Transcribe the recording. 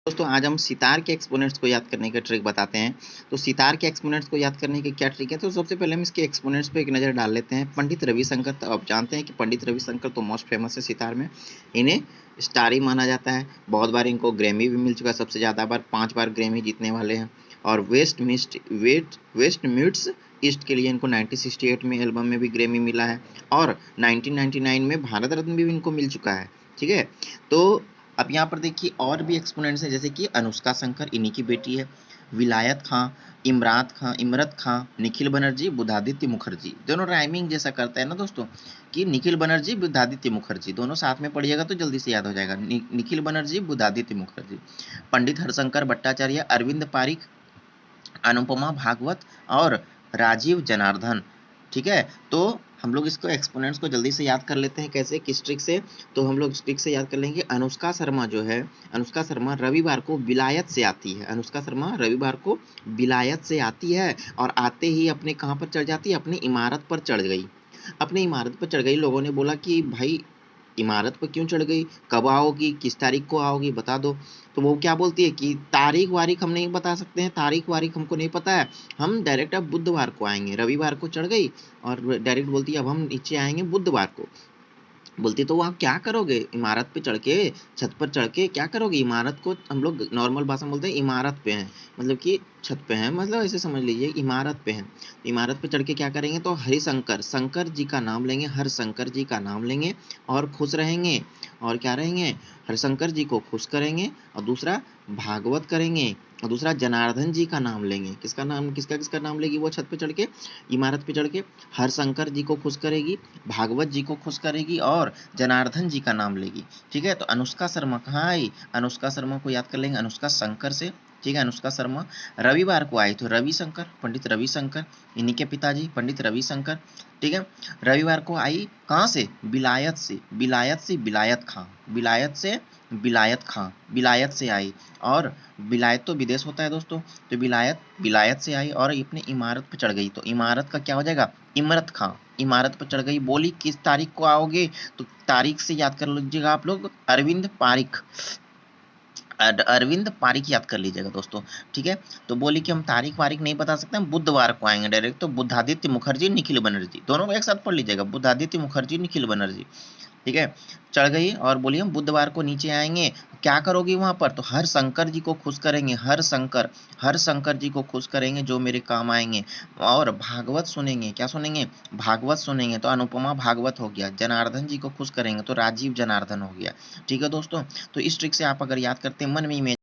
दोस्तों आज हम सितार के एक्सपोनेंट्स को याद करने का ट्रिक बताते हैं। तो सितार के एक्सपोनेंट्स को याद करने की क्या ट्रिक है, तो सबसे पहले हम इसके एक्सपोनेंट्स पे एक नज़र डाल लेते हैं। पंडित रविशंकर, तो आप जानते हैं कि पंडित रविशंकर तो मोस्ट फेमस है सितार में। इन्हें स्टार ही माना जाता है। बहुत बार इनको ग्रैमी भी मिल चुका है, सबसे ज़्यादा बार 5 बार ग्रैमी जीतने वाले हैं। और वेस्ट म्यूट्स ईस्ट के लिए इनको 1968 में एल्बम में भी ग्रैमी मिला है और 1999 में भारत रत्न भी इनको मिल चुका है। ठीक है, तो अब यहाँ पर देखिए और भी एक्सपोनेंट्स हैं, जैसे कि अनुष्का शंकर, इन्हीं की बेटी है। विलायत खां, इमरत खां, निखिल बनर्जी, बुधादित्य मुखर्जी। दोनों राइमिंग जैसा करता है ना दोस्तों, कि निखिल बनर्जी, बुधादित्य मुखर्जी, दोनों साथ में पढ़िएगा तो जल्दी से याद हो जाएगा। निखिल बनर्जी, बुधादित्य मुखर्जी। पंडित हरशंकर भट्टाचार्य, अरविंद पारिक, अनुपमा भागवत और राजीव जनार्दन। ठीक है, तो हम लोग इसको एक्सपोनेंट्स को जल्दी से याद कर लेते हैं। कैसे, किस ट्रिक से? तो हम लोग इस ट्रिक से याद कर लेंगे। अनुष्का शर्मा जो है, अनुष्का शर्मा रविवार को विलायत से आती है। अनुष्का शर्मा रविवार को विलायत से आती है और आते ही अपने कहाँ पर चढ़ जाती है? अपनी इमारत पर चढ़ गई। अपनी इमारत पर चढ़ गई। लोगों ने बोला कि भाई इमारत पर क्यों चढ़ गई, कब आओगी, किस तारीख को आओगी, बता दो। तो वो क्या बोलती है कि तारीख वारीख हम नहीं बता सकते हैं, तारीख वारीख हमको नहीं पता है, हम डायरेक्ट अब बुधवार को आएंगे। रविवार को चढ़ गई और डायरेक्ट बोलती है अब हम नीचे आएंगे बुधवार को। बोलती तो वहाँ क्या करोगे, इमारत पे चढ़ के, छत पर चढ़ के क्या करोगे? इमारत को हम लोग नॉर्मल भाषा में बोलते हैं इमारत पे हैं, मतलब कि छत पे हैं, मतलब ऐसे समझ लीजिए इमारत पे हैं। इमारत पे चढ़ के क्या करेंगे? तो हरिशंकर, शंकर जी का नाम लेंगे, हरशंकर जी का नाम लेंगे और खुश रहेंगे। और क्या रहेंगे? हरशंकर जी को खुश करेंगे और दूसरा भागवत करेंगे और दूसरा जनार्दन जी का नाम लेंगे। किसका नाम, किसका किसका नाम लेगी वो छत पे चढ़ के, इमारत पे चढ़ के? हरशंकर जी को खुश करेगी, भागवत जी को खुश करेगी और जनार्दन जी का नाम लेगी। ठीक है, तो अनुष्का शर्मा कहाँ आई? अनुष्का शर्मा को याद कर लेंगे अनुष्का शंकर से। ठीक है, अनुष्का शर्मा रविवार को आई तो रविशंकर, पंडित रविशंकर, इन्हीं के पिताजी पंडित रविशंकर। ठीक है, रविवार को आई कहाँ से? विलायत से। विलायत से विलायत खां, विलायत से विलायत खां, विलायत से आई। और विलायत तो विदेश होता है दोस्तों, तो विलायत विलायत से आई और अपनी इमारत पर चढ़ गई। तो इमारत का क्या हो जाएगा? इमरत खां। इमारत पर चढ़ गई, बोली किस तारीख को आओगे? तो तारीख से याद कर लीजिएगा आप लोग, अरविंद पारिक। अरविंद पारिक याद कर लीजिएगा दोस्तों। ठीक है, तो बोली कि हम तारीख वारीख नहीं बता सकते, हम बुधवार को आएंगे डायरेक्ट। तो बुधादित्य मुखर्जी, निखिल बनर्जी, दोनों को एक साथ पढ़ लीजिएगा, बुधादित्य मुखर्जी, निखिल बनर्जी। ठीक है, चढ़ गई और बोली हम बुधवार को नीचे आएंगे। क्या करोगी वहां पर? तो हर शंकर जी को खुश करेंगे, हर शंकर जी को खुश करेंगे जो मेरे काम आएंगे। और भागवत सुनेंगे। क्या सुनेंगे? भागवत सुनेंगे। तो अनुपमा भागवत हो गया। जनार्दन जी को खुश करेंगे तो राजीव जनार्दन हो गया। ठीक है दोस्तों, तो इस ट्रिक से आप अगर याद करते हैं मन में